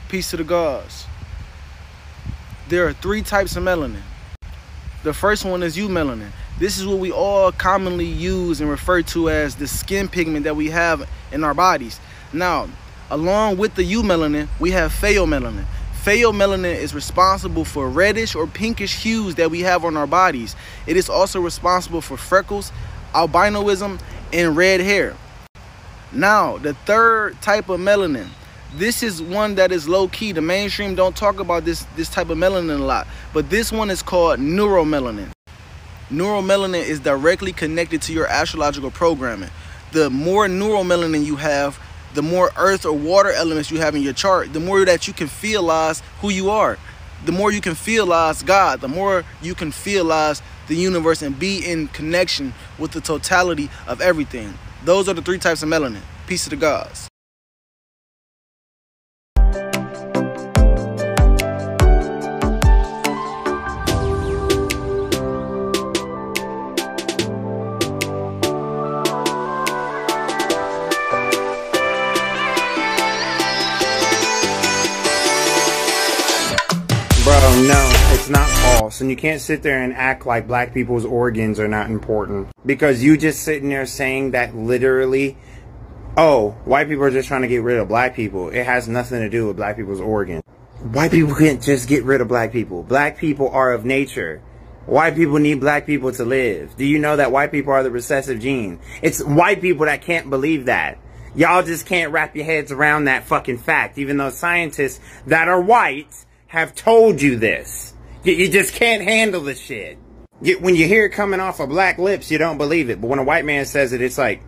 Peace to the gods. There are 3 types of melanin. The first one is melanin. This is what we all commonly use and refer to as the skin pigment that we have in our bodies. Now, along with the melanin, we have pheomelanin. Pheomelanin is responsible for reddish or pinkish hues that we have on our bodies. It is also responsible for freckles, albinoism, and red hair. Now, the third type of melanin. This is one that is low-key. The mainstream don't talk about this type of melanin a lot. But this one is called neuromelanin. Neuromelanin is directly connected to your astrological programming. The more neuromelanin you have, the more earth or water elements you have in your chart, the more that you can feelize who you are. The more you can feelize God, the more you can feelize the universe and be in connection with the totality of everything. Those are the 3 types of melanin. Peace to the gods. Bro, no, it's not false. And you can't sit there and act like black people's organs are not important. Because you just sitting there saying that literally, oh, white people are just trying to get rid of black people. It has nothing to do with black people's organs. White people can't just get rid of black people. Black people are of nature. White people need black people to live. Do you know that white people are the recessive gene? It's white people that can't believe that. Y'all just can't wrap your heads around that fucking fact, even though scientists that are white have told you this. You just can't handle the shit. When you hear it coming off of black lips, you don't believe it. But when a white man says it, it's like,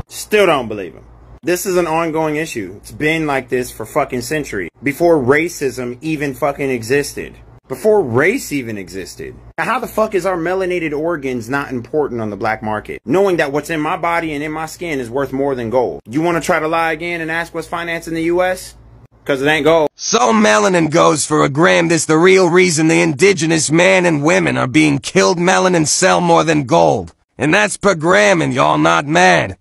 still don't believe him. This is an ongoing issue. It's been like this for fucking centuries. Before racism even fucking existed. Before race even existed. Now, how the fuck is our melanated organs not important on the black market? Knowing that what's in my body and in my skin is worth more than gold. You want to try to lie again and ask what's financing the U.S.? Because it ain't gold. So melanin goes for a gram. This the real reason the indigenous man and women are being killed. Melanin sell more than gold. And that's per gram, and y'all not mad.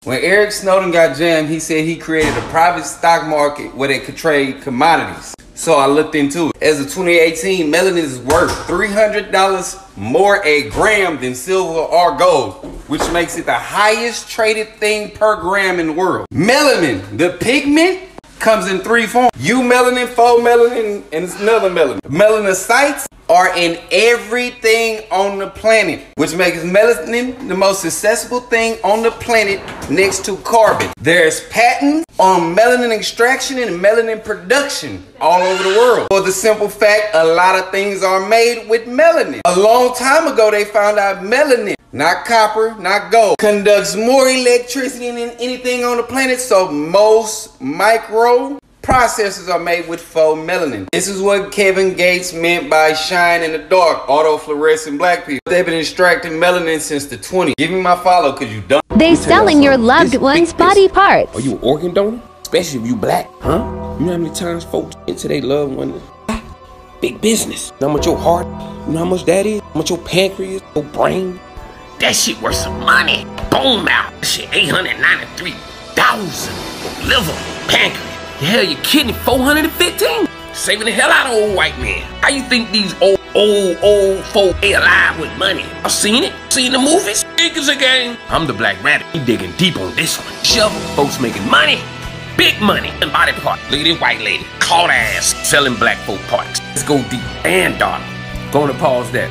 When Eric Snowden got jammed, he said he created a private stock market where they could trade commodities. So I looked into it. As of 2018, melanin is worth $300 more a gram than silver or gold, which makes it the highest traded thing per gram in the world. Melanin, the pigment, comes in 3 forms. Melanin, pheomelanin, and it's another melanin. Melanocytes are in everything on the planet, which makes melanin the most accessible thing on the planet next to carbon. There's patents on melanin extraction and melanin production all over the world. For the simple fact, a lot of things are made with melanin. A long time ago, they found out melanin, not copper, not gold, conducts more electricity than anything on the planet, so most micro processors are made with pheomelanin. This is what Kevin Gates meant by shine in the dark, autofluorescent black people. They've been extracting melanin since the 20s. Give me my follow, cause you dumb. They selling your loved one's body parts. Are you an organ donor? Especially if you black, huh? You know how many times folks into their loved one? Big business. You know how much your heart, you know how much that is? How much your pancreas, your brain? That shit worth some money. Bone marrow. That shit $893,000. Liver, pancreas. Hell, your kidney, 415. Saving the hell out of old white men. How you think these old folk stay alive with money? I've seen it. Seen the movies. Big as a game. I'm the black rabbit. He digging deep on this one. Shovel. Folks making money. Big money. And body part. Look at this white lady. Caught ass. Selling black folk parts. Let's go deep. And dark. Gonna pause that.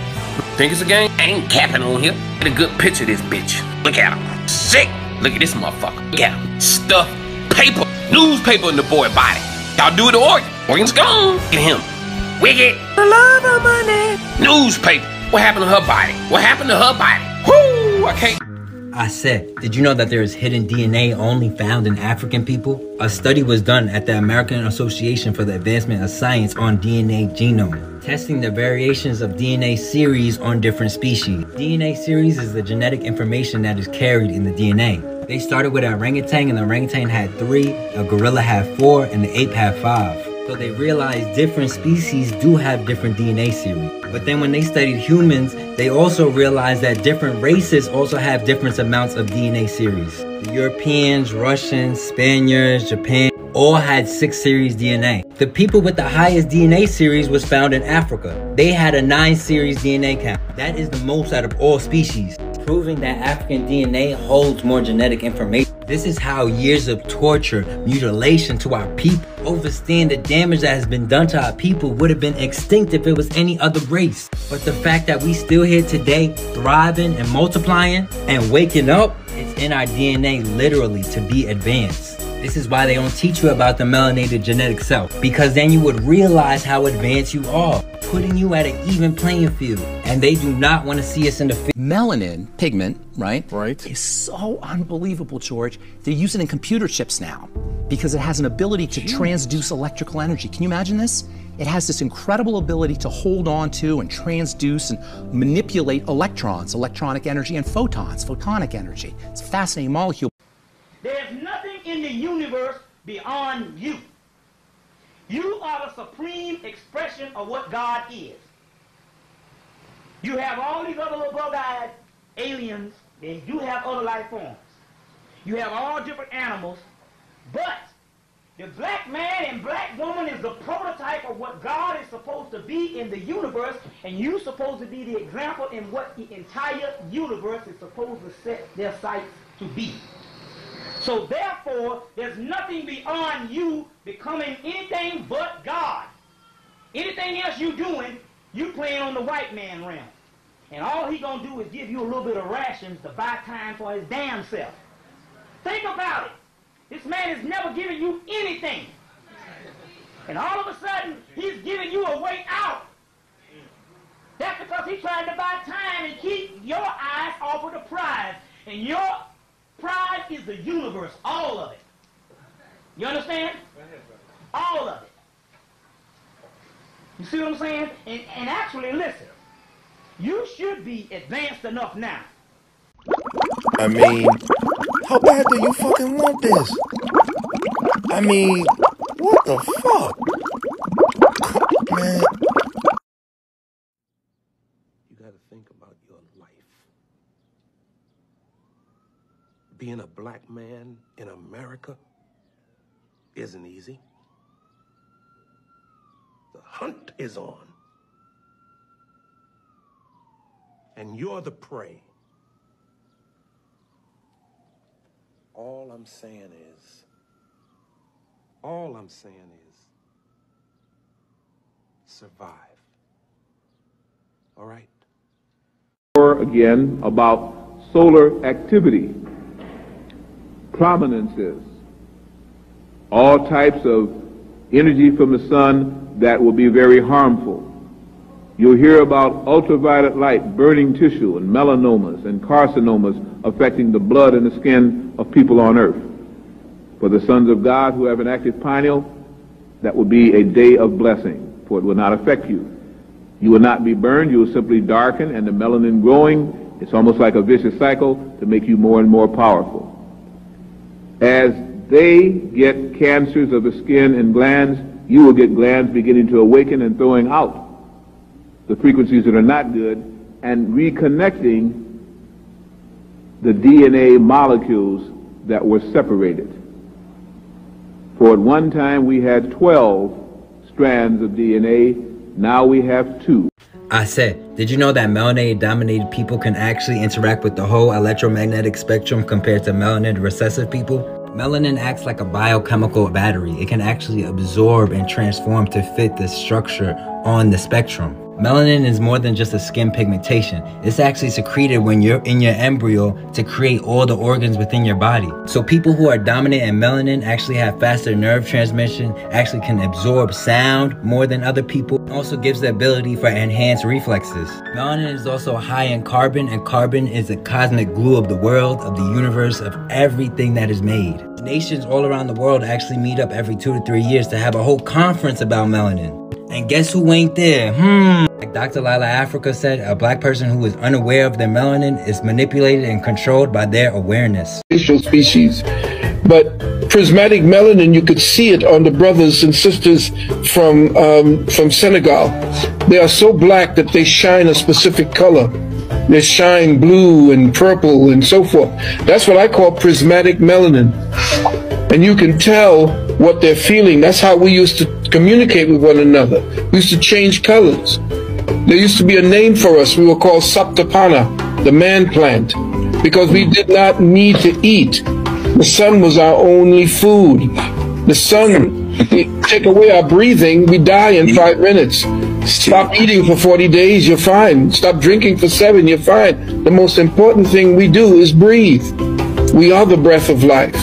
Think it's a game? I ain't capping on here. Get a good picture of this bitch. Look at her. Sick. Look at this motherfucker. Look at him. Stuff. Paper. Newspaper in the boy body. Y'all do it to organ. Organ's gone. Get him. Wicked. The love of money. Newspaper. What happened to her body? What happened to her body? Whoo! I can't. I said, did you know that there is hidden DNA only found in African people? A study was done at the American Association for the Advancement of Science on DNA genome, testing the variations of DNA series on different species. DNA series is the genetic information that is carried in the DNA. They started with an orangutan, and the orangutan had 3, a gorilla had 4, and the ape had 5. So they realized different species do have different DNA series. But then when they studied humans, they also realized that different races also have different amounts of DNA series. The Europeans, Russians, Spaniards, Japan, all had 6 series DNA. The people with the highest DNA series was found in Africa. They had a 9 series DNA count. That is the most out of all species, proving that African DNA holds more genetic information. This is how years of torture, mutilation to our people, overstand the damage that has been done to our people would have been extinct if it was any other race. But the fact that we still here today, thriving and multiplying and waking up, it's in our DNA literally to be advanced. This is why they don't teach you about the melanated genetic self, because then you would realize how advanced you are, putting you at an even playing field. And they do not want to see us in the field. Melanin pigment, right? Right. Is so unbelievable, George. They're using it in computer chips now because it has an ability to transduce electrical energy. Can you imagine this? It has this incredible ability to hold on to and transduce and manipulate electrons, electronic energy, and photons, photonic energy. It's a fascinating molecule. There's nothing in the universe beyond you. You are the supreme expression of what God is. You have all these other little bug-eyed aliens, and you have other life forms. You have all different animals, but the black man and black woman is the prototype of what God is supposed to be in the universe, and you're supposed to be the example in what the entire universe is supposed to set their sights to be. So therefore, there's nothing beyond you becoming anything but God. Anything else you doing, you playing on the white man realm. And all he gonna do is give you a little bit of rations to buy time for his damn self. Think about it. This man has never given you anything. And all of a sudden, he's giving you a way out. That's because he's trying to buy time and keep your eyes off of the prize. And your prize is the universe, all of it. You understand? All of it. You see what I'm saying? And actually, listen, you should be advanced enough now. I mean, how bad do you fucking want this? I mean, what the fuck? Man. You gotta think about your life. Being a black man in America isn't easy. The hunt is on. And you're the prey. All I'm saying is, survive. All right? Again, about solar activity, prominences, all types of energy from the sun that will be very harmful. You'll hear about ultraviolet light burning tissue and melanomas and carcinomas affecting the blood and the skin of people on earth. For the sons of God who have an active pineal, that will be a day of blessing, for it will not affect you. You will not be burned, you will simply darken, and the melanin growing, it's almost like a vicious cycle to make you more and more powerful. As they get cancers of the skin and glands, you will get glands beginning to awaken and throwing out the frequencies that are not good and reconnecting the DNA molecules that were separated. For at one time we had 12 strands of DNA, now we have 2. I said, did you know that melanated dominated people can actually interact with the whole electromagnetic spectrum compared to melanin recessive people? Melanin acts like a biochemical battery. It can actually absorb and transform to fit the structure on the spectrum. Melanin is more than just a skin pigmentation. It's actually secreted when you're in your embryo to create all the organs within your body. So people who are dominant in melanin actually have faster nerve transmission, actually can absorb sound more than other people. It also gives the ability for enhanced reflexes. Melanin is also high in carbon, and carbon is the cosmic glue of the world, of the universe, of everything that is made. Nations all around the world actually meet up every 2 to 3 years to have a whole conference about melanin. And guess who ain't there? Dr. Lila Africa said, a black person who is unaware of their melanin is manipulated and controlled by their awareness. Facial species. But prismatic melanin, you could see it on the brothers and sisters from Senegal. They are so black that they shine a specific color. They shine blue and purple and so forth. That's what I call prismatic melanin. And you can tell what they're feeling. That's how we used to communicate with one another. We used to change colors. There used to be a name for us. We were called Saptapana, the man plant, because we did not need to eat. The sun was our only food. The sun, take away our breathing, we die in 5 minutes. Stop eating for 40 days, you're fine. Stop drinking for 7, you're fine. The most important thing we do is breathe. We are the breath of life.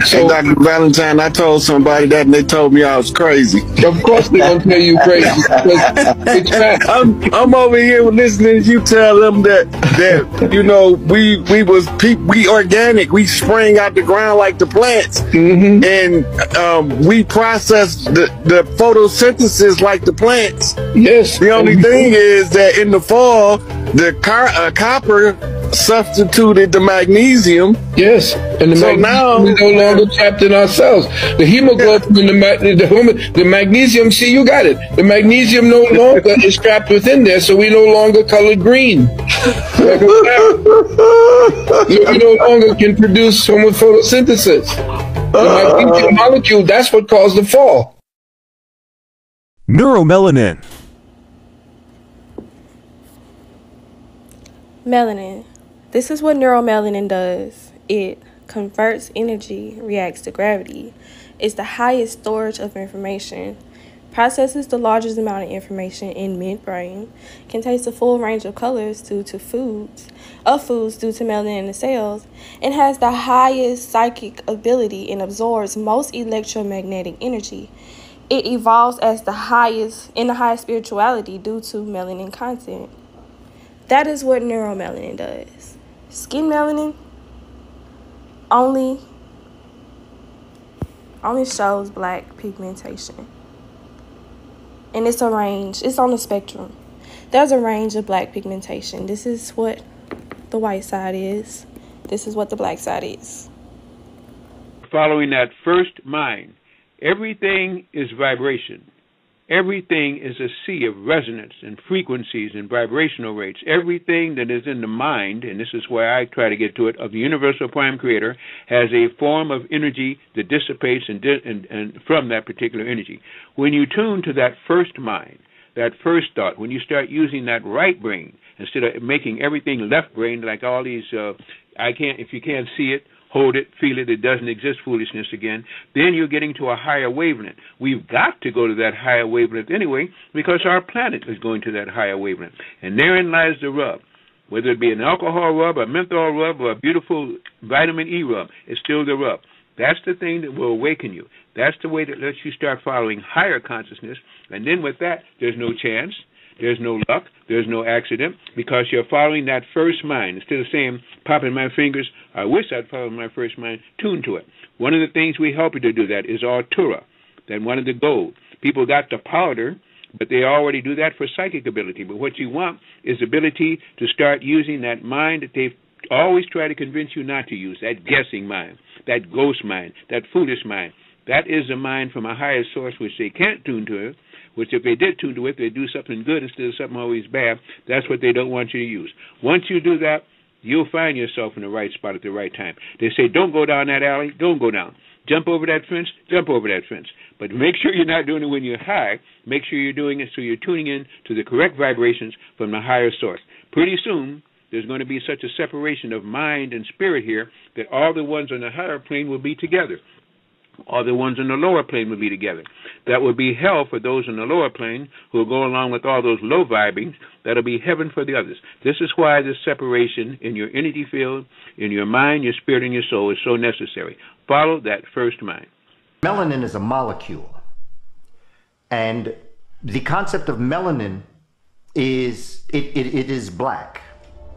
So, hey, Dr. Valentine, I told somebody that and they told me I was crazy. Of course they're going to tell you crazy. It's fact. I'm over here listening to you tell them that you know, we organic. We spring out the ground like the plants. Mm-hmm. And we process the photosynthesis like the plants. Yes. The only thing is that in the fall, the copper substituted the magnesium. Yes, and the magnesium is no longer trapped in our cells. The hemoglobin, the magnesium. See, you got it. The magnesium no longer is trapped within there, so we no longer colored green. So we no longer can produce photosynthesis. The magnesium molecule. That's what caused the fall. Neuromelanin. Melanin. This is what neuromelanin does. It converts energy, reacts to gravity. It's the highest storage of information, processes the largest amount of information in midbrain, contains a full range of colors due to foods due to melanin in the cells, and has the highest psychic ability and absorbs most electromagnetic energy. It evolves as the highest spirituality due to melanin content. That is what neuromelanin does. Skin melanin only shows black pigmentation. And it's a range. It's on the spectrum. There's a range of black pigmentation. This is what the white side is. This is what the black side is. Following that first mind, everything is vibration. Everything is a sea of resonance and frequencies and vibrational rates. Everything that is in the mind, and this is where I try to get to it, of the universal prime creator, has a form of energy that dissipates and from that particular energy. When you tune to that first mind, that first thought, when you start using that right brain, instead of making everything left brain, like all these, if you can't see it, hold it, feel it, it doesn't exist foolishness again, then you're getting to a higher wavelength. We've got to go to that higher wavelength anyway, because our planet is going to that higher wavelength. And therein lies the rub. Whether it be an alcohol rub, a menthol rub, or a beautiful vitamin E rub, it's still the rub. That's the thing that will awaken you. That's the way that lets you start following higher consciousness. And then with that, there's no chance. There's no luck. There's no accident, because you're following that first mind. Instead of saying, popping my fingers, I wish I'd followed my first mind, tune to it. One of the things we help you to do that is Artura, then one of the gold. People got the powder, but they already do that for psychic ability. But what you want is ability to start using that mind that they've always tried to convince you not to use, that guessing mind, that ghost mind, that foolish mind. That is a mind from a higher source which they can't tune to, which if they did tune to it, they'd do something good instead of something always bad. That's what they don't want you to use. Once you do that, you'll find yourself in the right spot at the right time. They say, don't go down that alley, don't go down. Jump over that fence, jump over that fence. But make sure you're not doing it when you're high. Make sure you're doing it so you're tuning in to the correct vibrations from the higher source. Pretty soon, there's going to be such a separation of mind and spirit here that all the ones on the higher plane will be together. All the ones on the lower plane will be together. That will be hell for those on the lower plane who will go along with all those low vibings. That'll be heaven for the others. This is why this separation in your energy field, in your mind, your spirit, and your soul is so necessary. Follow that first mind. Melanin is a molecule. And the concept of melanin is, it is black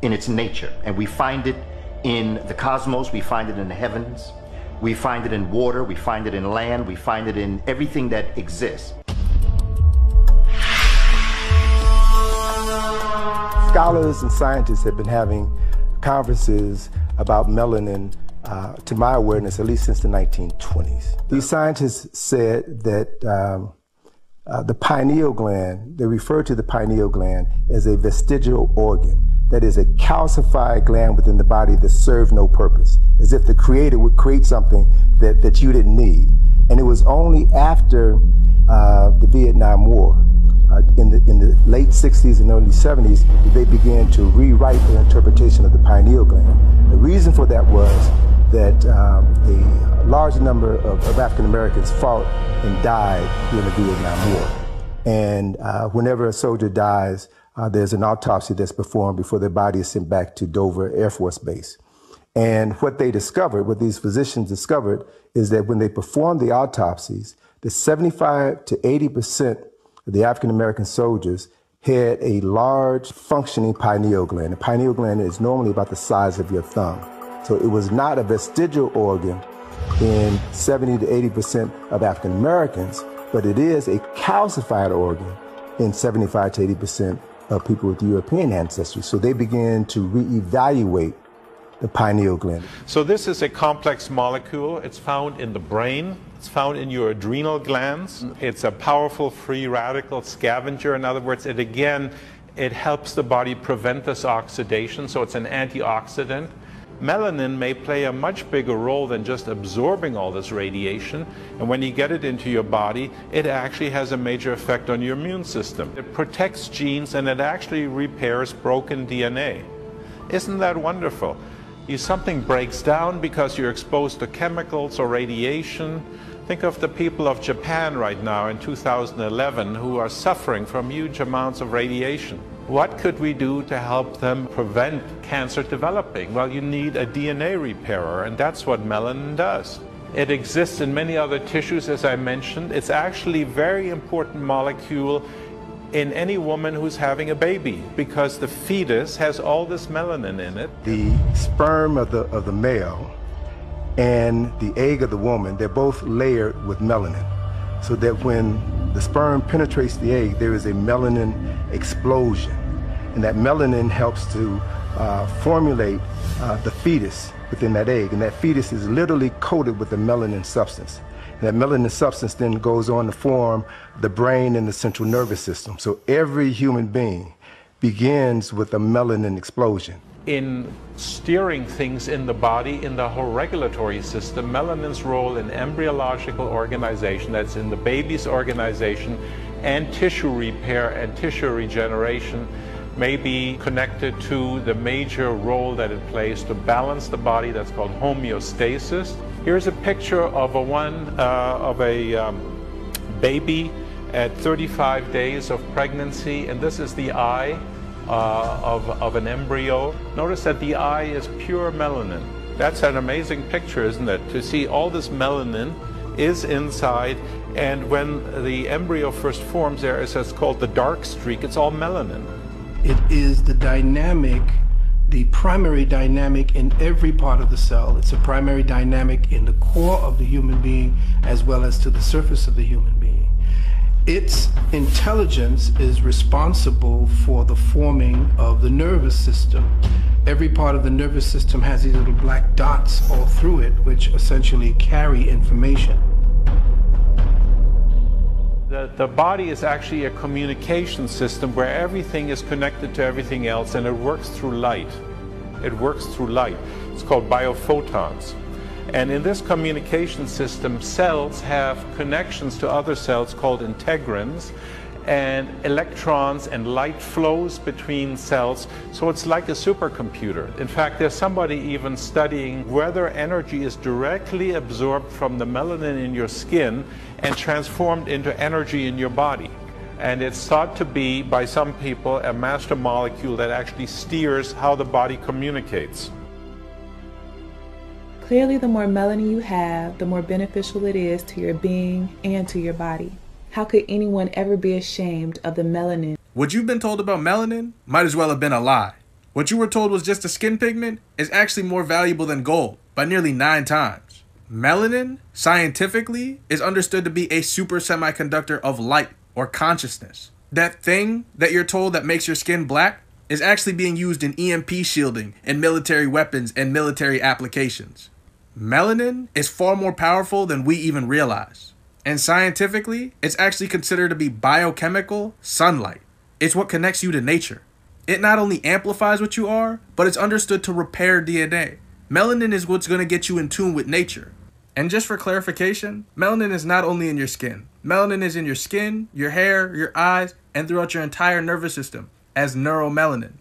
in its nature. And we find it in the cosmos, we find it in the heavens. We find it in water, we find it in land, we find it in everything that exists. Scholars and scientists have been having conferences about melanin, to my awareness, at least since the 1920s. These scientists said that the pineal gland, they refer to the pineal gland as a vestigial organ. That is a calcified gland within the body that served no purpose, as if the creator would create something that you didn't need. And it was only after the Vietnam War, in the late 60s and early 70s, that they began to rewrite their interpretation of the pineal gland. The reason for that was that a large number of African Americans fought and died during the Vietnam War. And whenever a soldier dies, there's an autopsy that's performed before their body is sent back to Dover Air Force Base. And what they discovered, what these physicians discovered, is that when they performed the autopsies, the 75 to 80% of the African American soldiers had a large functioning pineal gland. The pineal gland is normally about the size of your thumb. So it was not a vestigial organ in 70 to 80% of African Americans, but it is a calcified organ in 75 to 80% of people with European ancestry. So they began to reevaluate the pineal gland. So this is a complex molecule. It's found in the brain. It's found in your adrenal glands. It's a powerful free radical scavenger. In other words, it helps the body prevent this oxidation, so it's an antioxidant. Melanin may play a much bigger role than just absorbing all this radiation, and when you get it into your body, it actually has a major effect on your immune system. It protects genes and it actually repairs broken DNA. Isn't that wonderful? Something breaks down because you're exposed to chemicals or radiation. Think of the people of Japan right now in 2011 who are suffering from huge amounts of radiation. What could we do to help them prevent cancer developing? Well, you need a DNA repairer, and that's what melanin does. It exists in many other tissues, as I mentioned. It's actually a very important molecule in any woman who's having a baby, because the fetus has all this melanin in it. The sperm of the male and the egg of the woman, they're both layered with melanin, so that when the sperm penetrates the egg, there is a melanin explosion. And that melanin helps to formulate the fetus within that egg. And that fetus is literally coated with a melanin substance. That melanin substance then goes on to form the brain and the central nervous system. So every human being begins with a melanin explosion. In steering things in the body, in the whole regulatory system, melanin's role in embryological organization, that's in the baby's organization, and tissue repair and tissue regeneration, may be connected to the major role that it plays to balance the body. That's called homeostasis. Here's a picture of a baby at 35 days of pregnancy, and this is the eye of an embryo. Notice that the eye is pure melanin. That's an amazing picture, isn't it? To see all this melanin is inside, and when the embryo first forms, there is what's called the dark streak. It's all melanin. It is the dynamic, the primary dynamic in every part of the cell. It's a primary dynamic in the core of the human being as well as to the surface of the human being. Its intelligence is responsible for the forming of the nervous system. Every part of the nervous system has these little black dots all through it, which essentially carry information. The body is actually a communication system where everything is connected to everything else, and it works through light. It works through light. It's called biophotons. And in this communication system, cells have connections to other cells called integrins, and electrons and light flows between cells, so it's like a supercomputer. In fact, there's somebody even studying whether energy is directly absorbed from the melanin in your skin and transformed into energy in your body. And it's thought to be, by some people, a master molecule that actually steers how the body communicates. Clearly, the more melanin you have, the more beneficial it is to your being and to your body. How could anyone ever be ashamed of the melanin? What you've been told about melanin might as well have been a lie. What you were told was just a skin pigment is actually more valuable than gold by nearly 9 times. Melanin, scientifically, is understood to be a super semiconductor of light or consciousness. That thing that you're told that makes your skin black is actually being used in EMP shielding and military weapons and military applications. Melanin is far more powerful than we even realize. And scientifically, it's actually considered to be biochemical sunlight. It's what connects you to nature. It not only amplifies what you are, but it's understood to repair DNA. Melanin is what's going to get you in tune with nature. And just for clarification, melanin is not only in your skin. Melanin is in your skin, your hair, your eyes, and throughout your entire nervous system as neuromelanin.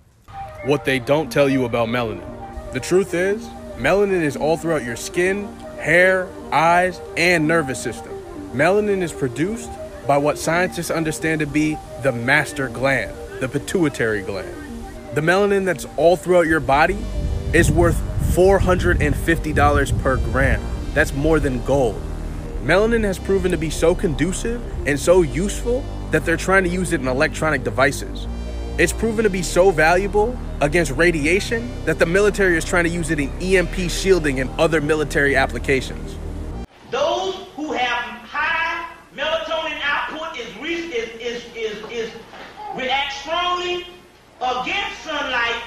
What they don't tell you about melanin. The truth is, melanin is all throughout your skin, hair, eyes, and nervous system. Melanin is produced by what scientists understand to be the master gland, the pituitary gland. The melanin that's all throughout your body is worth $450 per gram. That's more than gold. Melanin has proven to be so conducive and so useful that they're trying to use it in electronic devices. It's proven to be so valuable against radiation that the military is trying to use it in EMP shielding and other military applications. Those who have high melatonin output react strongly against sunlight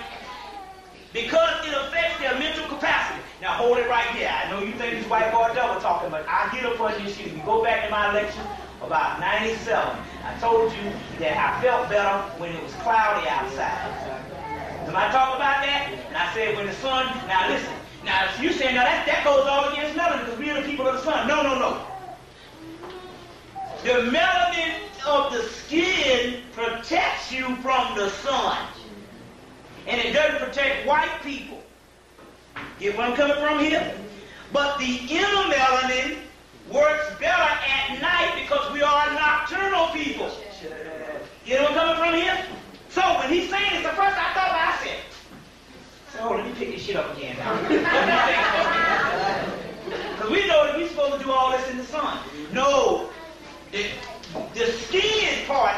because it affects their mental capacity. Now hold it right here. I know you think this white boy double talking, but I get up on this shit. If you go back to my lecture about 97, I told you that I felt better when it was cloudy outside. Somebody talk about that? And I said when the sun, now listen, now you saying now that goes all against melanin because we are the people of the sun. No, no, no. The melanin of the skin protects you from the sun. And it doesn't protect white people. Get where I'm coming from here? But the inner melanin works better at night because we are nocturnal people. Get where I'm coming from here? So when he's saying this, the first I thought about, I said, so let me pick this shit up again now. Because we know that we're supposed to do all this in the sun. No, the skin part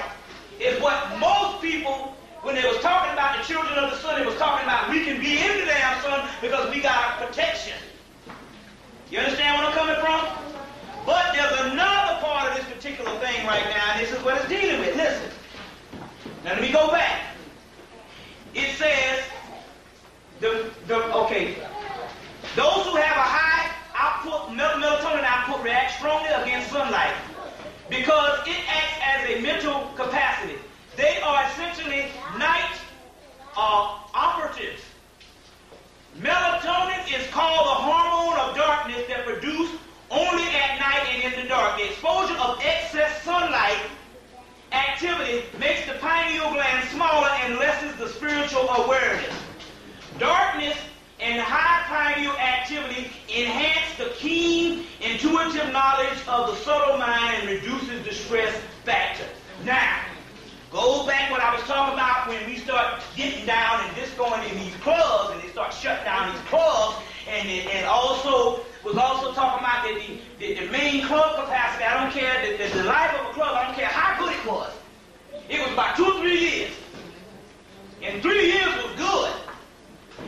is what most people, when they was talking about the children of the sun, they was talking about we can be in the damn sun because we got protection. You understand where I'm coming from? But there's another part of this particular thing right now, and this is what it's dealing with. Listen. Now let me go back. It says, okay, those who have a high output, melatonin output react strongly against sunlight because it acts as a mental capacity. They are essentially night operatives. Melatonin is called the hormone of darkness that produced only at night and in the dark. The exposure of excess sunlight activity makes the pineal gland smaller and lessens the spiritual awareness. Darkness and high pineal activity enhance the keen, intuitive knowledge of the subtle mind and reduces the stress factor. Now, goes back what I was talking about when we start getting down and just going in these clubs and they start shutting down these clubs and also was also talking about the main club capacity. I don't care the life of a club, I don't care how good it was. It was about 2 or 3 years. And 3 years was good.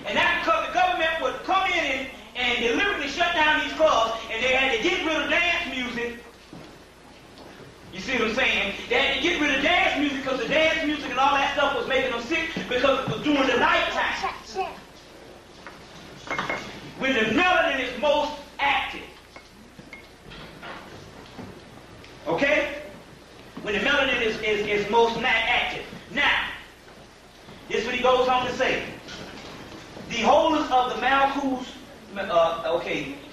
And that's because the government would come in and deliberately shut down these clubs and they had to get rid of dance music. You see what I'm saying? They had to get rid of dance music because the dance music and all that stuff was making them sick because it was during the nighttime. When the melanin is most active. Okay? When the melanin is most active. Now, this is what he goes on to say. The holders of the Malkuths,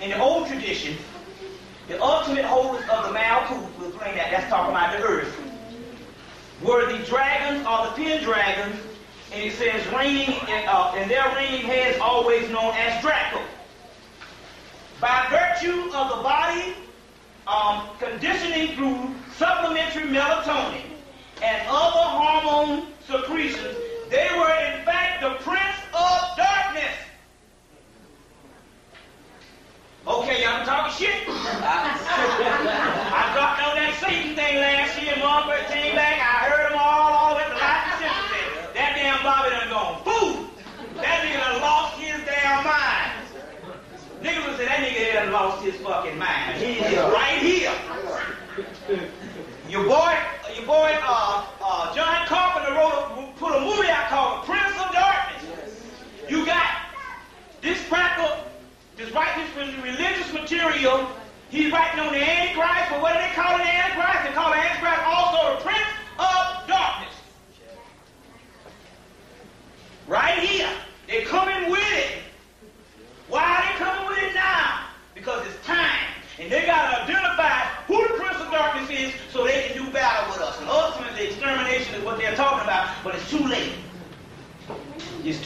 in the old tradition, the ultimate holders of the Malkuth, we'll explain that, that's talking about the earth, were the dragons or the pen dragons, and it says reigning, and their reigning heads always known as Draco. By virtue of the body conditioning through supplementary melatonin and other hormone secretions, they were in fact the prince of darkness. Okay, y'all talking shit? I dropped on that Satan thing last year, and motherfucker came back. I heard them all the way to Life and Sympathy. That damn Bobby done gone, boom! That nigga done lost his damn mind. Niggas would say that nigga done lost his fucking mind. He is right here. Your boy, John Carpenter put a movie out called Prince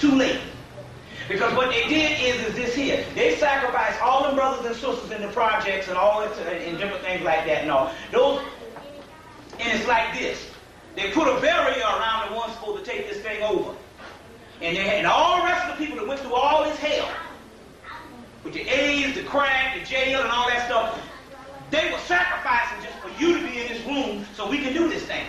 too late. Because what they did is this here. They sacrificed all them brothers and sisters in the projects and all that, and different things like that and all. And it's like this. They put a barrier around the ones supposed to take this thing over. And all the rest of the people that went through all this hell, with the AIDS, the crack, the jail, and all that stuff, they were sacrificing just for you to be in this room so we can do this thing.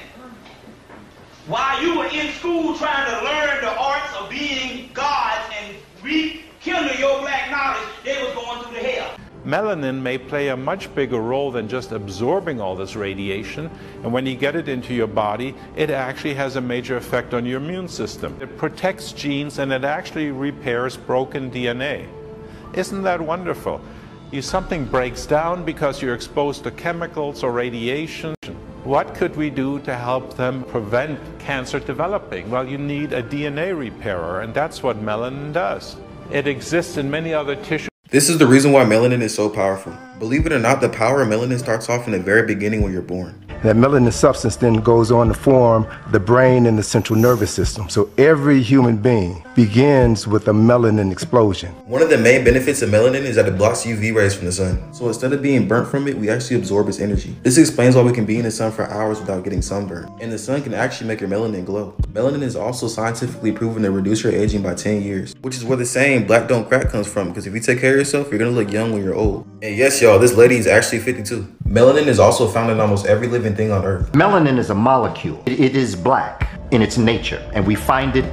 While you were in school trying to learn the arts of being gods and rekindle your black knowledge, they was going through the hell. Melanin may play a much bigger role than just absorbing all this radiation, and when you get it into your body, it actually has a major effect on your immune system. It protects genes and it actually repairs broken DNA. Isn't that wonderful? Something breaks down because you're exposed to chemicals or radiation. What could we do to help them prevent cancer developing? Well, you need a DNA repairer, and that's what melanin does. It exists in many other tissues. This is the reason why melanin is so powerful. Believe it or not, the power of melanin starts off in the very beginning when you're born. That melanin substance then goes on to form the brain and the central nervous system. So every human being begins with a melanin explosion. One of the main benefits of melanin is that it blocks UV rays from the sun. So instead of being burnt from it, we actually absorb its energy. This explains why we can be in the sun for hours without getting sunburned. And the sun can actually make your melanin glow. Melanin is also scientifically proven to reduce your aging by 10 years, which is where the saying black don't crack comes from, because if you take care of yourself, you're gonna look young when you're old. And yes, y'all, this lady is actually 52. Melanin is also found in almost every living thing on Earth. Melanin is a molecule. It is black in its nature, and we find it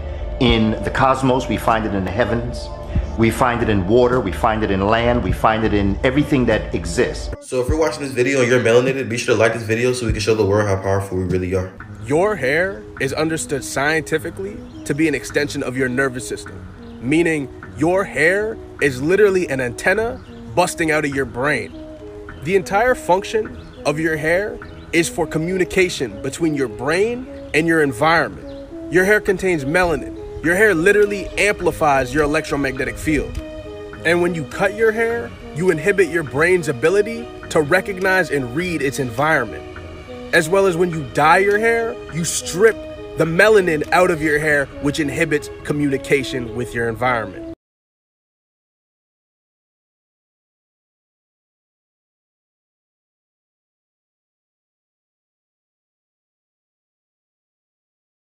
in the cosmos, we find it in the heavens, we find it in water, we find it in land, we find it in everything that exists. So if you're watching this video and you're melanated, be sure to like this video so we can show the world how powerful we really are. Your hair is understood scientifically to be an extension of your nervous system, meaning your hair is literally an antenna busting out of your brain. The entire function of your hair is for communication between your brain and your environment. Your hair contains melanin. Your hair literally amplifies your electromagnetic field. And when you cut your hair, you inhibit your brain's ability to recognize and read its environment. As well as when you dye your hair, you strip the melanin out of your hair, which inhibits communication with your environment.